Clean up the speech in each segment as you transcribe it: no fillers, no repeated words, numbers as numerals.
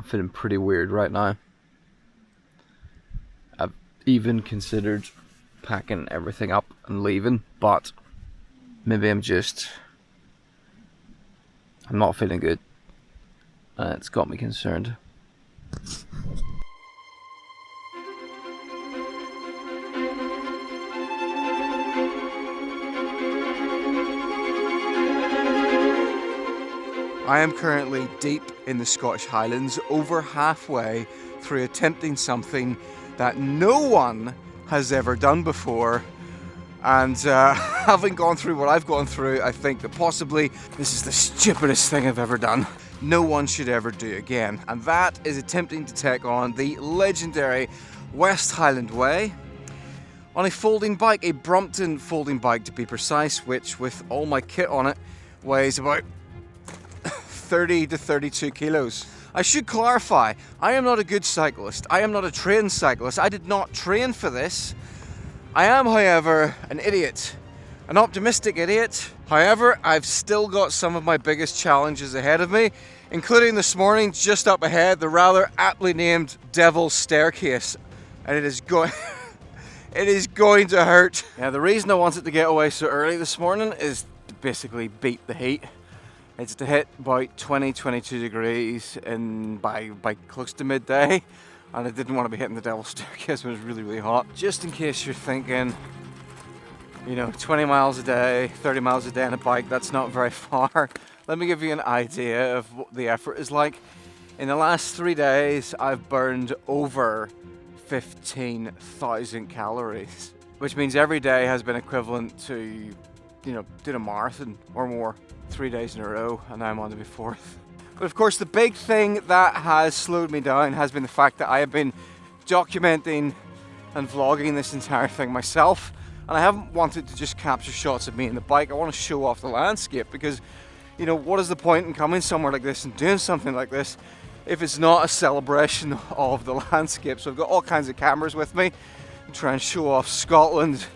I'm feeling pretty weird right now. I've even considered packing everything up and leaving, but maybe I'm not feeling good. And it's got me concerned. I am currently deep in the Scottish Highlands, over halfway through attempting something that no one has ever done before. And having gone through what I've gone through, I think that possibly this is the stupidest thing I've ever done. No one should ever do again. And that is attempting to take on the legendary West Highland Way on a folding bike, a Brompton folding bike to be precise, which with all my kit on it weighs about 30 to 32 kilos. I should clarify, I am not a good cyclist. I am not a trained cyclist. I did not train for this. I am, however, an idiot. An optimistic idiot. However, I've still got some of my biggest challenges ahead of me, including this morning, just up ahead, the rather aptly named Devil's Staircase. And it is going to hurt. Yeah, the reason I wanted to get away so early this morning is to basically beat the heat. It's to hit about 20-22 degrees by close to midday, and I didn't want to be hitting the Devil's Staircase when it was really, really hot. Just in case you're thinking, you know, 20 miles a day, 30 miles a day on a bike, that's not very far. Let me give you an idea of what the effort is like. In the last 3 days, I've burned over 15,000 calories, which means every day has been equivalent to, you know, doing a marathon or more. 3 days in a row, and now I'm on to my fourth. But of course, the big thing that has slowed me down has been the fact that I have been documenting and vlogging this entire thing myself, and I haven't wanted to just capture shots of me and the bike. I want to show off the landscape, because, you know, what is the point in coming somewhere like this and doing something like this if it's not a celebration of the landscape? So I've got all kinds of cameras with me to try and show off Scotland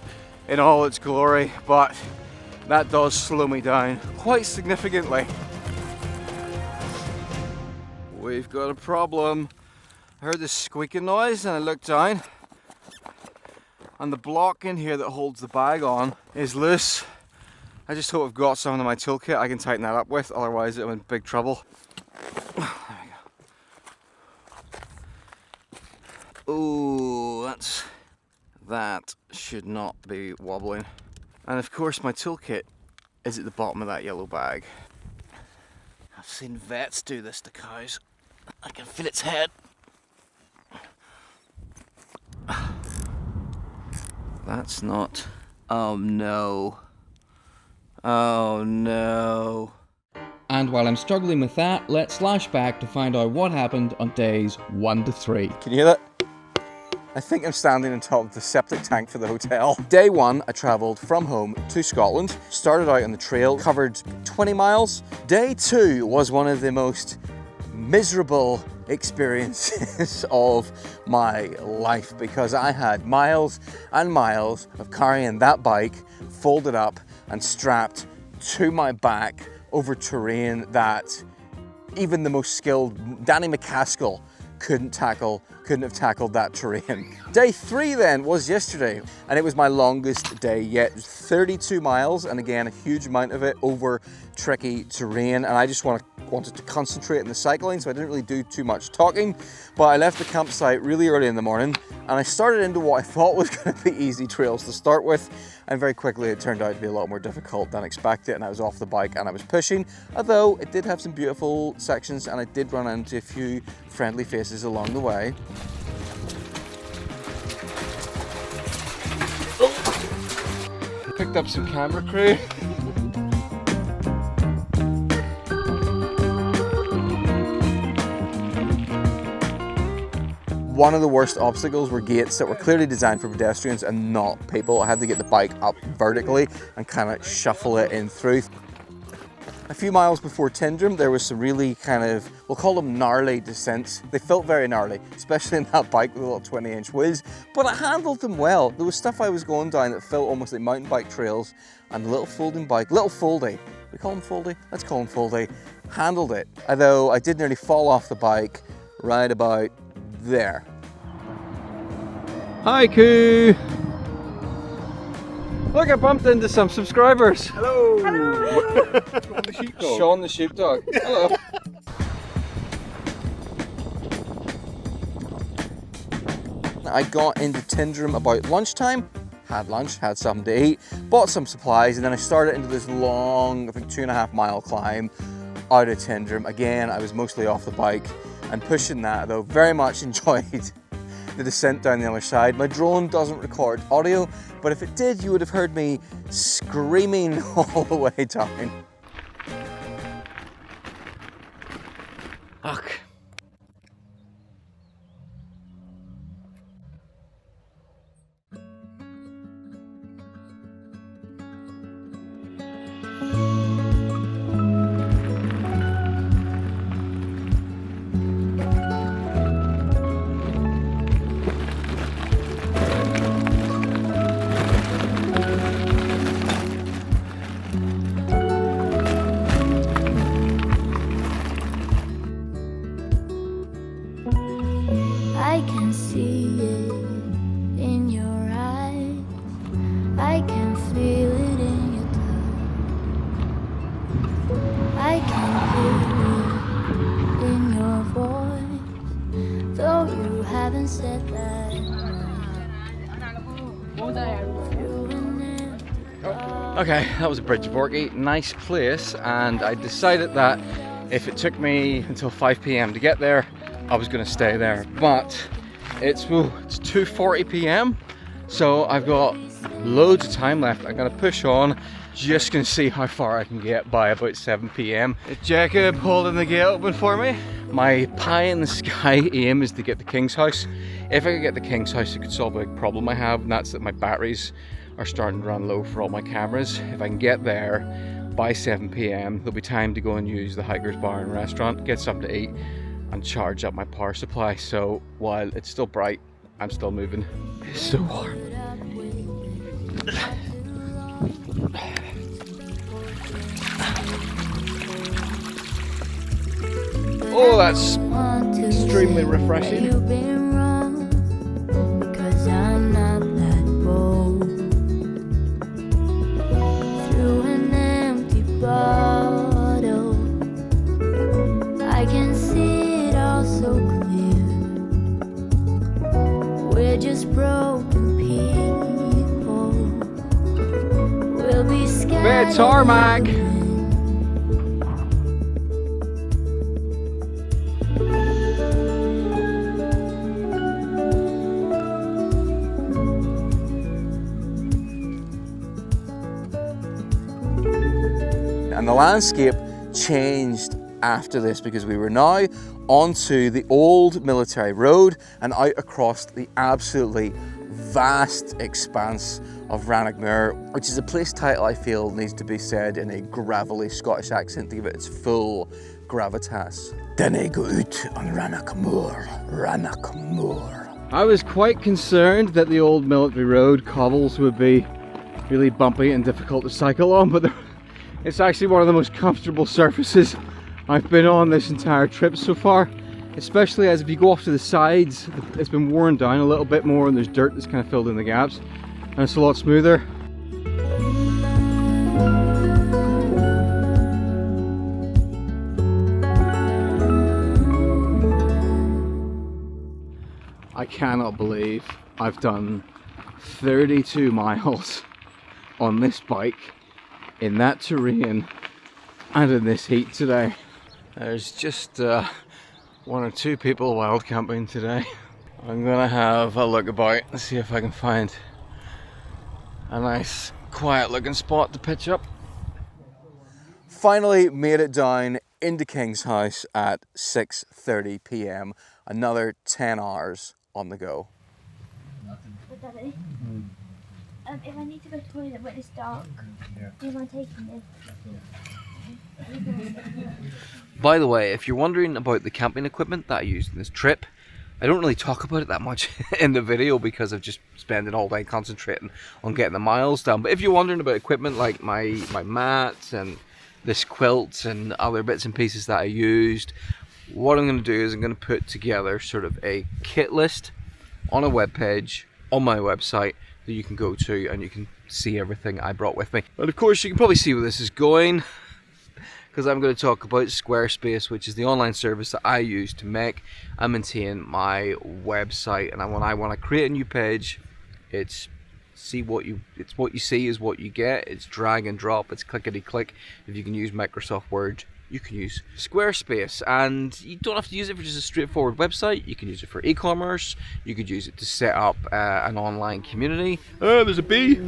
in all its glory, but that does slow me down quite significantly. We've got a problem. I heard this squeaking noise and I looked down, and the block in here that holds the bag on is loose. I just hope I've got something in my toolkit I can tighten that up with, otherwise I'm in big trouble. There we go. Ooh, that should not be wobbling. And of course my toolkit is at the bottom of that yellow bag. I've seen vets do this to cows. I can feel its head. That's not... Oh no. Oh no. And while I'm struggling with that, let's flash back to find out what happened on days 1 to 3. Can you hear that? I think I'm standing on top of the septic tank for the hotel. Day 1, I travelled from home to Scotland, started out on the trail, covered 20 miles. Day 2 was one of the most miserable experiences of my life, because I had miles and miles of carrying that bike folded up and strapped to my back over terrain that even the most skilled Danny McCaskill couldn't have tackled that terrain. Day 3 then was yesterday, and it was my longest day yet. 32 miles, and again, a huge amount of it over tricky terrain, and I just wanted to concentrate on the cycling, so I didn't really do too much talking. But I left the campsite really early in the morning, and I started into what I thought was going to be easy trails to start with, and very quickly it turned out to be a lot more difficult than expected, and I was off the bike and I was pushing, although it did have some beautiful sections, and I did run into a few friendly faces along the way. Picked up some camera crew. One of the worst obstacles were gates that were clearly designed for pedestrians and not people. I had to get the bike up vertically and kind of shuffle it in through. A few miles before Tyndrum, there was some really kind of, we'll call them gnarly descents. They felt very gnarly, especially in that bike with a little 20-inch wheels, but I handled them well. There was stuff I was going down that felt almost like mountain bike trails, and the little folding bike, little Foldy, we call him Foldy? Let's call him Foldy, handled it. Although I did nearly fall off the bike right about there. Haiku! Look, I bumped into some subscribers. Hello! Sean the sheepdog. Sean the sheepdog. Hello. I got into Tyndrum about lunchtime, had lunch, had something to eat, bought some supplies, and then I started into this long, I think 2.5 mile climb out of Tyndrum. Again, I was mostly off the bike and pushing that, though very much enjoyed the descent down the other side. My drone doesn't record audio, but if it did, you would have heard me screaming all the way down. Fuck. I can see it in your eyes. I can feel it in your touch. I can hear it in your voice, though you haven't said that. Okay, that was a Bridge of Orkney. Nice place, and I decided that if it took me until 5 p.m. to get there, I was going to stay there. But it's 2:40 p.m, so I've got loads of time left. I'm going to push on, just going to see how far I can get by about 7 p.m. It's Jacob holding the gate open for me. My pie in the sky aim is to get the King's House. If I could get the King's House, it could solve a big problem I have, and that's that my batteries are starting to run low for all my cameras. If I can get there by 7 p.m, there'll be time to go and use the Hiker's Bar and Restaurant, get something to eat, and charge up my power supply. So while it's still bright, I'm still moving. It's so warm. Oh, that's extremely refreshing. You've been wrong, 'cause I'm not that bold. Through an empty bottle, I can see it all so clear. We're just broken people. We'll be scattered. Tarmac. And the landscape changed after this, because we were now onto the old military road and out across the absolutely vast expanse of Rannoch Moor, which is a place title I feel needs to be said in a gravelly Scottish accent to give it its full gravitas. Dinna go out on Rannoch Moor, Rannoch Moor. I was quite concerned that the old military road cobbles would be really bumpy and difficult to cycle on, but it's actually one of the most comfortable surfaces I've been on this entire trip so far, especially as if you go off to the sides, it's been worn down a little bit more and there's dirt that's kind of filled in the gaps, and it's a lot smoother. I cannot believe I've done 32 miles on this bike in that terrain and in this heat today. There's just one or two people wild camping today. I'm gonna have a look about and see if I can find a nice quiet looking spot to pitch up. Finally made it down into King's House at 6:30 p.m. Another 10 hours on the go. But Daddy, if I need to go to the toilet when it's dark, do you mind taking me? By the way, if you're wondering about the camping equipment that I used in this trip, I don't really talk about it that much in the video because I've just spent it all day concentrating on getting the miles down. But if you're wondering about equipment like my mats and this quilt and other bits and pieces that I used, what I'm going to do is I'm going to put together sort of a kit list on a web page on my website that you can go to and you can see everything I brought with me. And of course you can probably see where this is going, because I'm going to talk about Squarespace, which is the online service that I use to make and maintain my website. And when I want to create a new page, it's what you see is what you get. It's drag and drop, it's clickety click. If you can use Microsoft Word, you can use Squarespace, and you don't have to use it for just a straightforward website. You can use it for e-commerce. You could use it to set up an online community. Oh, there's a bee.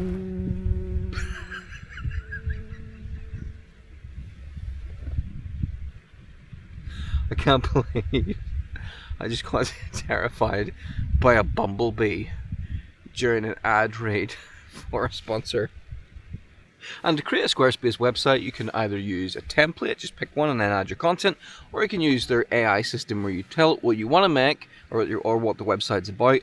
I can't believe I just got terrified by a bumblebee during an ad read for a sponsor. And to create a Squarespace website, you can either use a template, just pick one and then add your content, or you can use their AI system where you tell it what you want to make or what the website's about,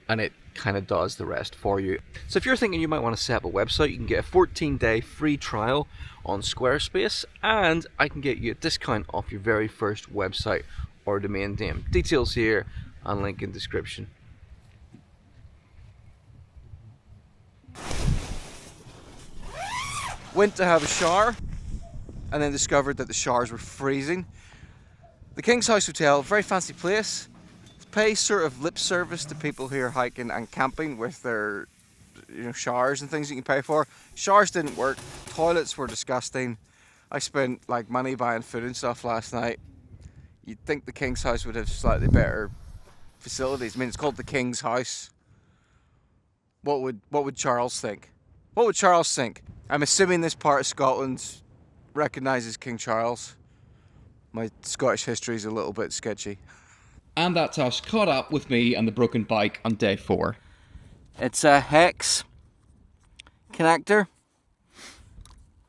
and it kind of does the rest for you. So if you're thinking you might want to set up a website, you can get a 14-day free trial on Squarespace, and I can get you a discount off your very first website or domain name. Details here and link in description. Went to have a shower and then discovered that the showers were freezing. The King's House Hotel, very fancy place. Pays sort of lip service to people who are hiking and camping with their showers and things you can pay for. Showers didn't work, toilets were disgusting. I spent like money buying food and stuff last night. You'd think the King's House would have slightly better facilities. I mean, it's called the King's House. What would Charles think? What would Charles think? I'm assuming this part of Scotland recognises King Charles. My Scottish history is a little bit sketchy. And that's us caught up with me and the broken bike on day 4. It's a hex connector,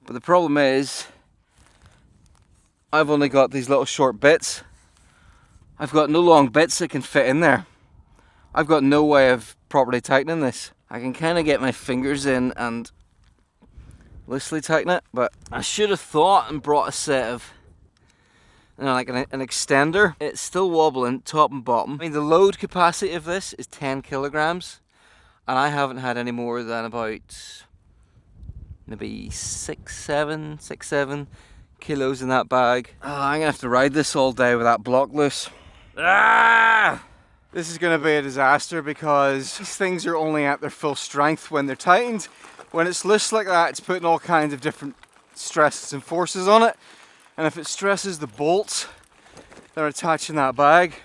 but the problem is I've only got these little short bits. I've got no long bits that can fit in there. I've got no way of properly tightening this. I can kind of get my fingers in and loosely tighten it, but I should have thought and brought a set of like an extender. It's still wobbling top and bottom. I mean, the load capacity of this is 10 kilograms, and I haven't had any more than about maybe 6-7 kilos in that bag. I'm gonna have to ride this all day with that block loose. This is going to be a disaster because these things are only at their full strength when they're tightened. When it's loose like that, it's putting all kinds of different stresses and forces on it. And if it stresses the bolts that are attaching that bag,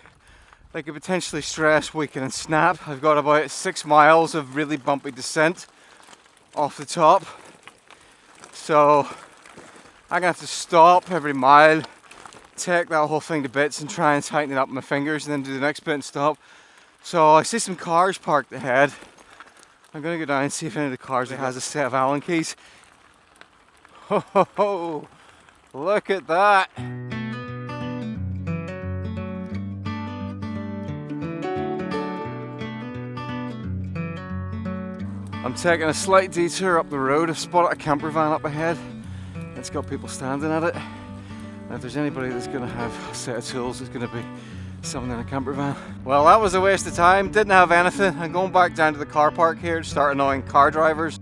they could potentially stress, weaken and snap. I've got about 6 miles of really bumpy descent off the top. So I'm going to have to stop every mile, take that whole thing to bits and try and tighten it up with my fingers and then do the next bit and stop. So I see some cars parked ahead. I'm going to go down and see if any of the cars has a set of Allen keys. Ho ho ho! Look at that! I'm taking a slight detour up the road. I've spotted a camper van up ahead. It's got people standing at it. And if there's anybody that's going to have a set of tools, it's going to be someone in a camper van. Well, that was a waste of time. Didn't have anything. I'm going back down to the car park here to start annoying car drivers.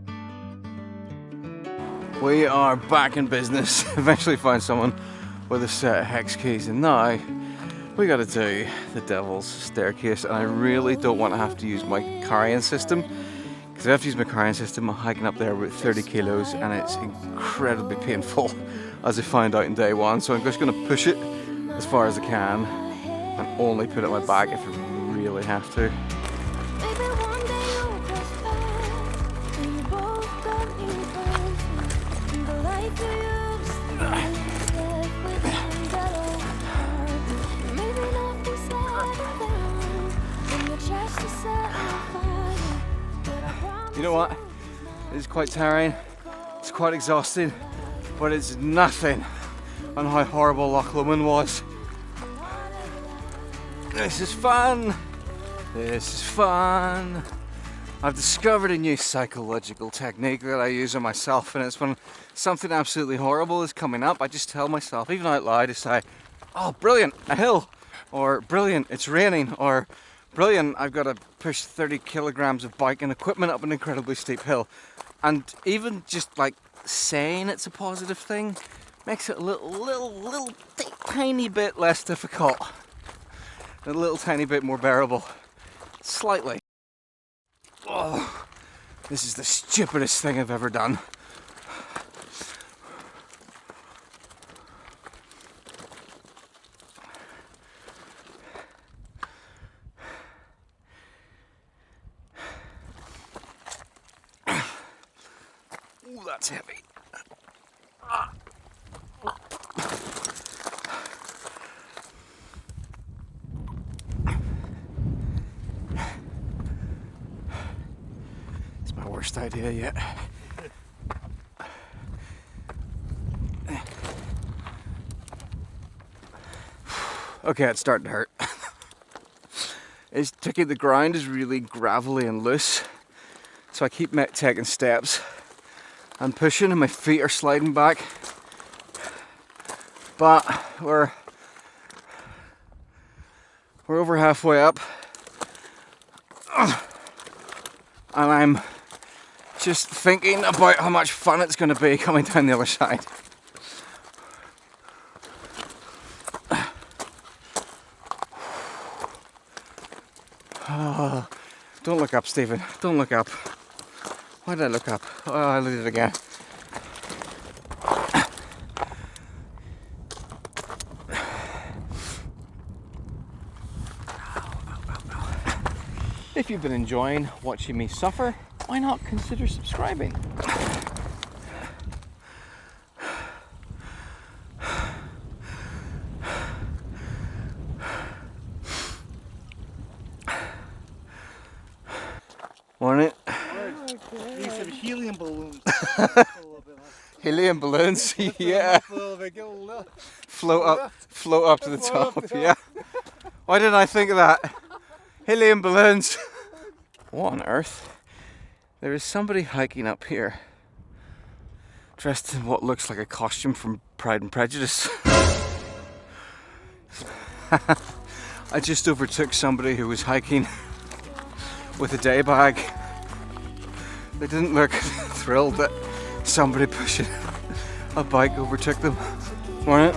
We are back in business. Eventually found someone with a set of hex keys, and now we got to do the devil's staircase. And I really don't want to have to use my carrying system, because if I have to use my carrying system, I'm hiking up there with 30 kilos, and it's incredibly painful, as I found out in day 1. So I'm just going to push it as far as I can, and only put it on my back if I really have to. You know what? It is quite tiring, it's quite exhausting, but it's nothing on how horrible Loch Lomond was. This is fun! This is fun! I've discovered a new psychological technique that I use on myself, and it's when something absolutely horrible is coming up, I just tell myself, even out loud, I say, oh brilliant, a hill, or brilliant, it's raining, or brilliant, I've got to push 30 kilograms of bike and equipment up an incredibly steep hill. And even just like saying it's a positive thing makes it a little tiny bit less difficult, a little tiny bit more bearable, slightly. Oh, this is the stupidest thing I've ever done. Ooh, that's heavy. It's my worst idea yet. Okay, it's starting to hurt. It's tricky, the ground is really gravelly and loose, so I keep taking steps and pushing and my feet are sliding back. But we're over halfway up and I'm just thinking about how much fun it's going to be coming down the other side. Oh, don't look up, Stephen. Don't look up. Why did I look up? Oh, I did it again. If you've been enjoying watching me suffer, why not consider subscribing? Morning. Need some helium balloons. Helium balloons, yeah. Float up to the top, yeah. Why didn't I think of that? Helium balloons. What on earth? There is somebody hiking up here, dressed in what looks like a costume from Pride and Prejudice. I just overtook somebody who was hiking with a day bag. They didn't look thrilled that somebody pushing a bike overtook them. Morning.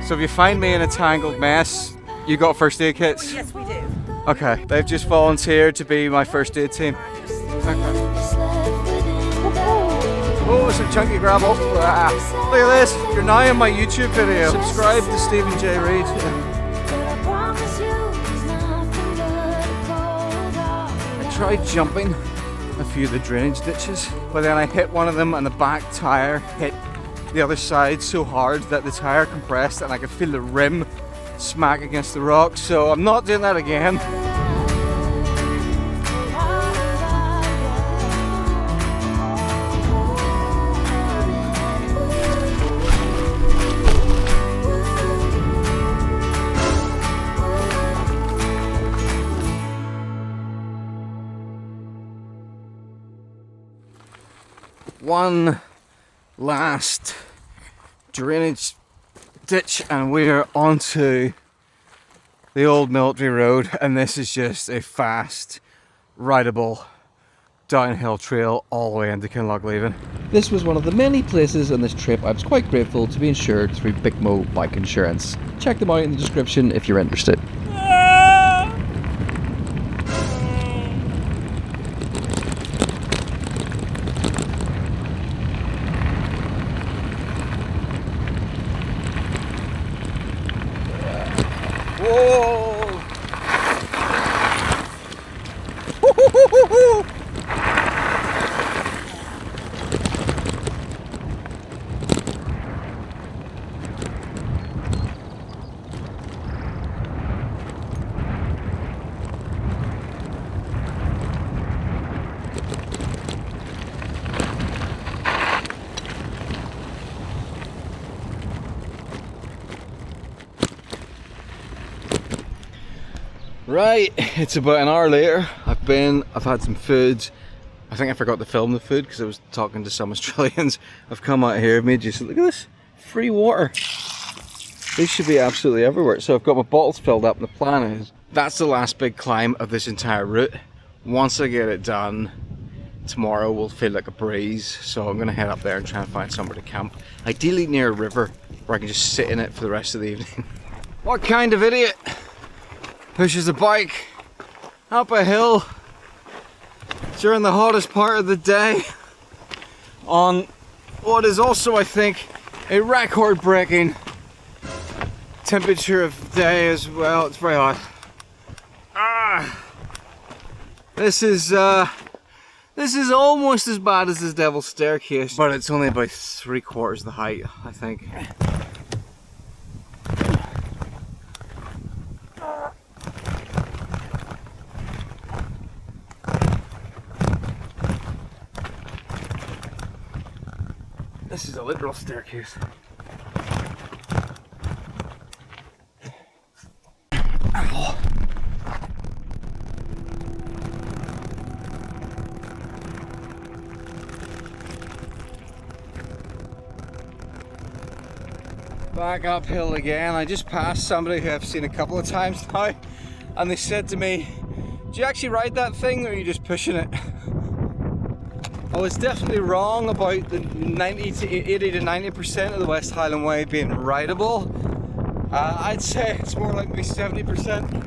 So if you find me in a tangled mess, you got first aid kits? Yes, we do. Okay, they've just volunteered to be my first aid team. Okay. Oh, some chunky gravel. Ah. Look at this, you're now in my YouTube video. Subscribe to Stephen J. Reid. I tried jumping a few of the drainage ditches, but then I hit one of them and the back tyre hit the other side so hard that the tyre compressed and I could feel the rim smack against the rock, so I'm not doing that again. One last drainage ditch and we're onto the old military road, and this is just a fast, rideable downhill trail all the way into Kinlochleven. This was one of the many places on this trip I was quite grateful to be insured through Big Mo Bike Insurance. Check them out in the description if you're interested. Right, it's about an hour later. I've had some food. I think I forgot to film the food because I was talking to some Australians. I've come out here, made use of, look at this, free water. These should be absolutely everywhere. So I've got my bottles filled up and the plan is, that's the last big climb of this entire route. Once I get it done, tomorrow will feel like a breeze. So I'm gonna head up there and try and find somewhere to camp. Ideally near a river where I can just sit in it for the rest of the evening. What kind of idiot pushes a bike up a hill during the hottest part of the day on what is also, I think, a record-breaking temperature of day as well? It's very hot. This is almost as bad as this Devil's Staircase, but it's only about 3/4 the height, I think. This is a literal staircase. Oh. Back uphill again. I just passed somebody who I've seen a couple of times now, and they said to me, "Do you actually ride that thing, or are you just pushing it?" I was definitely wrong about the 80 to 90% of the West Highland Way being rideable. I'd say it's more like maybe 70%.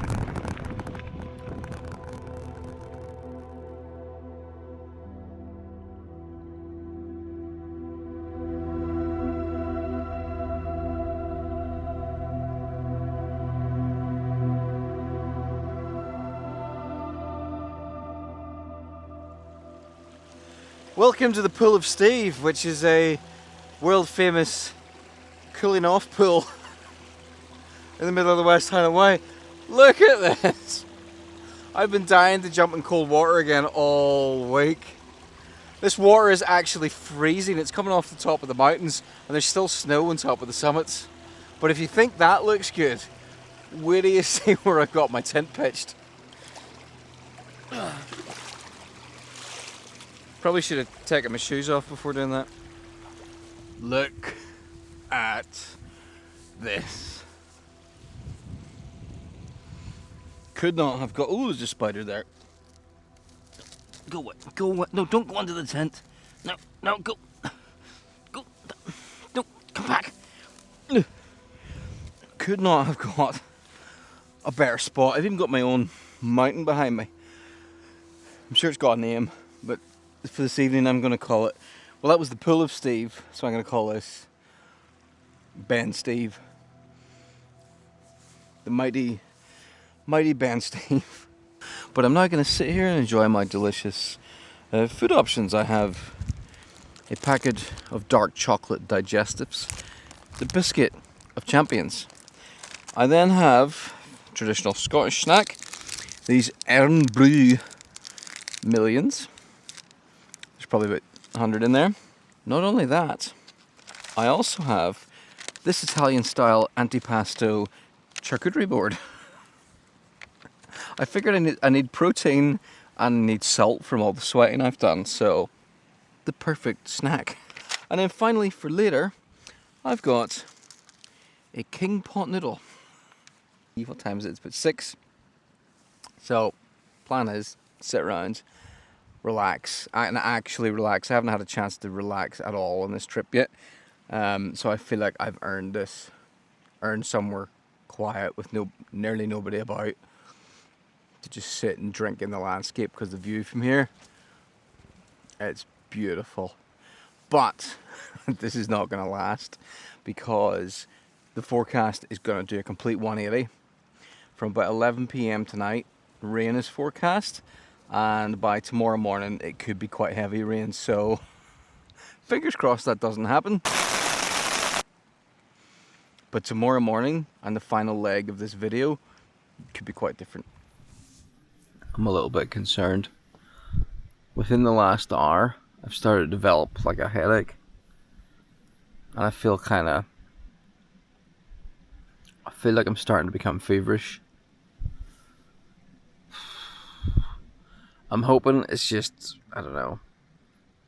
Welcome to the Pool of Steve, which is a world famous cooling off pool in the middle of the West Highland Way. Look at this! I've been dying to jump in cold water again all week. This water is actually freezing. It's coming off the top of the mountains and there's still snow on top of the summits. But if you think that looks good, wait till you see where I've got my tent pitched. Probably should have taken my shoes off before doing that. Look at this. Could not have got. Oh, there's a spider there. Go away. Go away. No, don't go under the tent. No, no, go. Go. No, come back. Could not have got a better spot. I've even got my own mountain behind me. I'm sure it's got a name, but for this evening I'm going to call it, well, that was the Pool of Steve, so I'm going to call this Ben Steve. The mighty Ben Steve. But I'm now going to sit here and enjoy my delicious food options. I have a packet of dark chocolate digestives, the biscuit of champions. I then have traditional Scottish snack, these Earn Brew Millions. There's probably about 100 in there. Not only that, I also have this Italian style antipasto charcuterie board. I figured I need protein and I need salt from all the sweating I've done, so the perfect snack. And then finally for later, I've got a king pot noodle. What time is it? It's about 6. So plan is sit around, relax, and actually relax. I haven't had a chance to relax at all on this trip yet. So I feel like I've earned somewhere quiet with nearly nobody about to just sit and drink in the landscape, because the view from here, it's beautiful. But this is not going to last, because the forecast is going to do a complete 180. From about 11 PM tonight, rain is forecast, and by tomorrow morning it could be quite heavy rain, so fingers crossed that doesn't happen. But tomorrow morning and the final leg of this video could be quite different. I'm a little bit concerned. Within the last hour, I've started to develop like a headache, and I feel like I'm starting to become feverish. I'm hoping it's just, I don't know,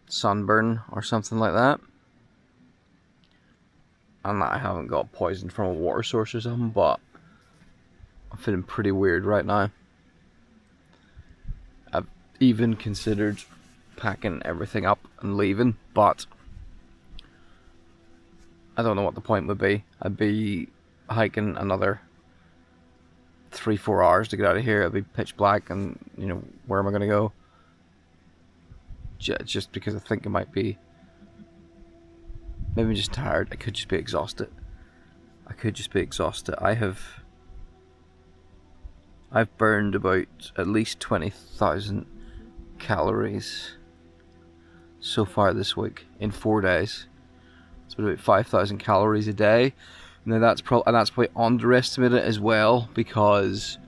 sunburn or something like that. And I haven't got poisoned from a water source or something, but I'm feeling pretty weird right now. I've even considered packing everything up and leaving, but I don't know what the point would be. I'd be hiking another 3-4 hours to get out of here. It'd be pitch black, and you know, where am I going to go? Just because I think it might be, maybe I'm just tired. I could just be exhausted. I've burned about at least 20,000 calories so far this week in 4 days. It's about 5,000 calories a day. Now that's probably underestimated as well, because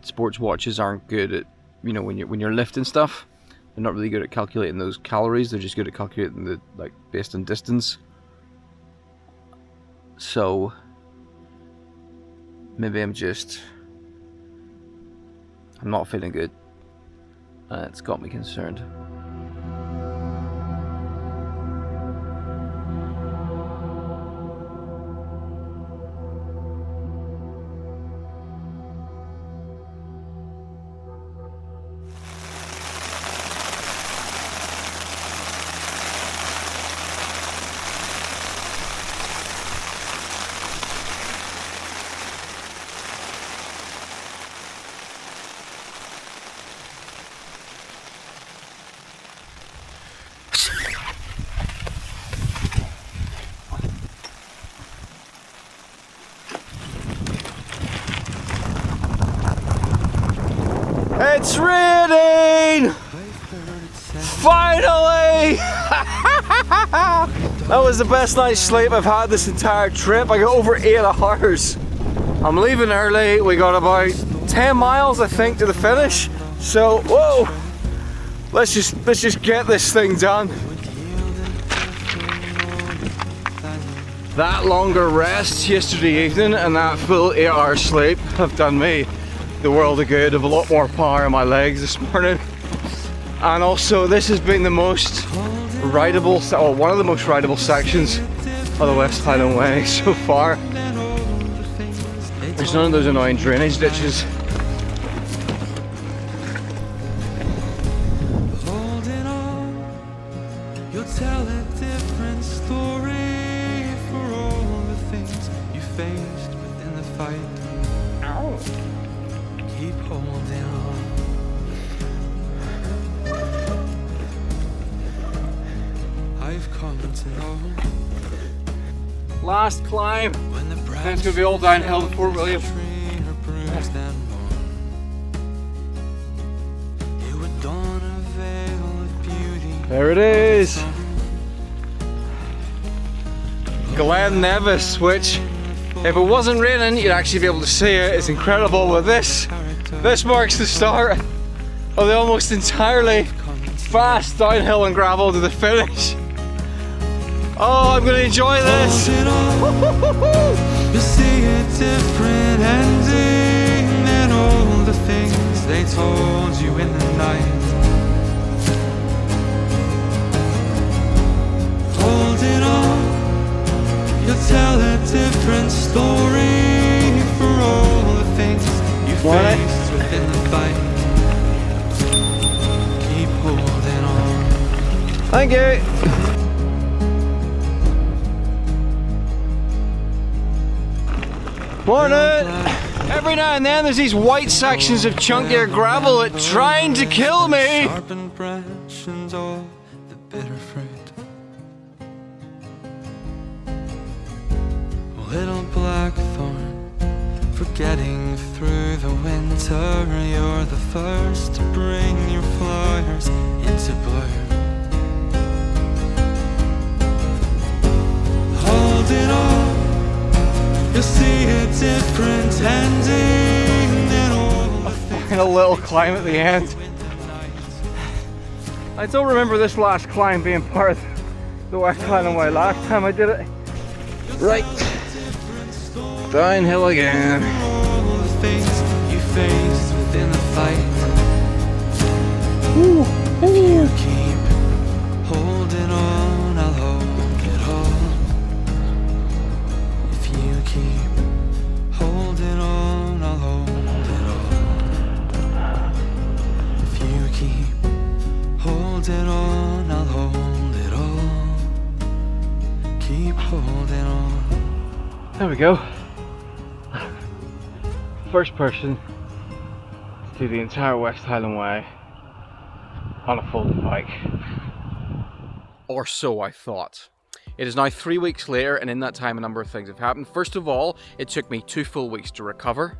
sports watches aren't good at, you know, when you're lifting stuff, they're not really good at calculating those calories. They're just good at calculating the, like, based on distance. So maybe I'm not feeling good. It's got me concerned. It's raining! Finally! That was the best night's sleep I've had this entire trip. I got over 8 hours. I'm leaving early. We got about 10 miles, I think, to the finish. So, whoa! Let's just get this thing done. That longer rest yesterday evening and that full 8 hour sleep have done me the world of good. I have a lot more power in my legs this morning, and also this has been the most rideable, or one of the most rideable sections of the West Highland Way so far. There's none of those annoying drainage ditches. You'll tell a different story for all the things you faced within the fight. Ow. Keep holding on. I've come to know. Last climb. It's gonna be all downhill to Fort William. There it is. Glen Nevis, which, if it wasn't raining, you'd actually be able to see it. It's incredible. But this marks the start of the almost entirely fast downhill and gravel to the finish. Oh, I'm going to enjoy this. You see a different ending than all the things they told you in the night. Holding on, you'll tell a different story for all the things you faced within the fight. Keep holding on. Thank you. Morning! Every now and then there's these white sections of chunkier gravel that trying to kill me! Sharpened branch and all the bitter fruit. Little blackthorn, forgetting through the winter, you're the first to bring your flowers into bloom. Holding on, you'll see a different ending than all the things. A little climb at the end. I don't remember this last climb being part of the West Highland Way last time I did it. Right. Downhill again. All the things you faced within the fight. If you keep holding on, I'll hold it all. If you keep holding on, I'll hold it all. If you keep holding on, I'll hold it all. Keep holding on. There we go. First person to do the entire West Highland Way on a folding bike. Or so I thought. It is now 3 weeks later, and in that time a number of things have happened. First of all, it took me 2 full weeks to recover.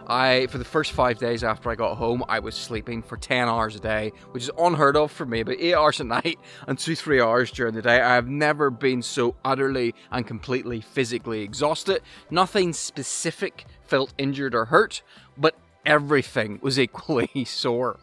For the first 5 days after I got home, I was sleeping for 10 hours a day, which is unheard of for me, about 8 hours at night and 2-3 hours during the day. I have never been so utterly and completely physically exhausted. Nothing specific felt injured or hurt, but everything was equally sore.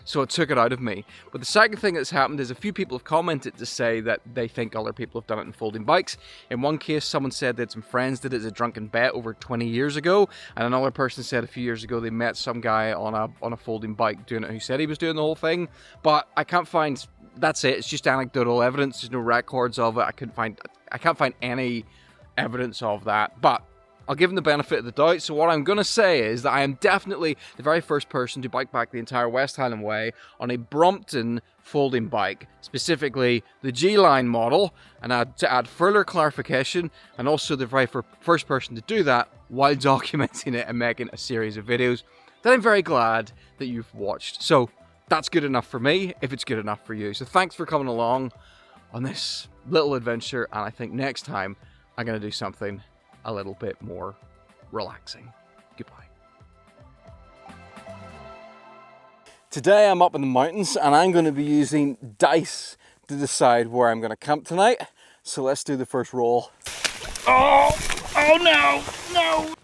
So it took it out of me. But the second thing that's happened is a few people have commented to say that they think other people have done it in folding bikes. In one case, someone said that some friends did it as a drunken bet over 20 years ago, and another person said a few years ago they met some guy on a folding bike doing it who said he was doing the whole thing. But I can't find, that's it, it's just anecdotal evidence, there's no records of it. I can't find any evidence of that. But I'll give him the benefit of the doubt, so what I'm going to say is that I am definitely the very first person to bike back the entire West Highland Way on a Brompton folding bike, specifically the G-Line model, and to add further clarification, and also the very first person to do that while documenting it and making a series of videos that I'm very glad that you've watched. So that's good enough for me, if it's good enough for you. So thanks for coming along on this little adventure, and I think next time I'm going to do something a little bit more relaxing. Goodbye. Today I'm up in the mountains and I'm going to be using dice to decide where I'm going to camp tonight. So let's do the first roll. Oh no, no!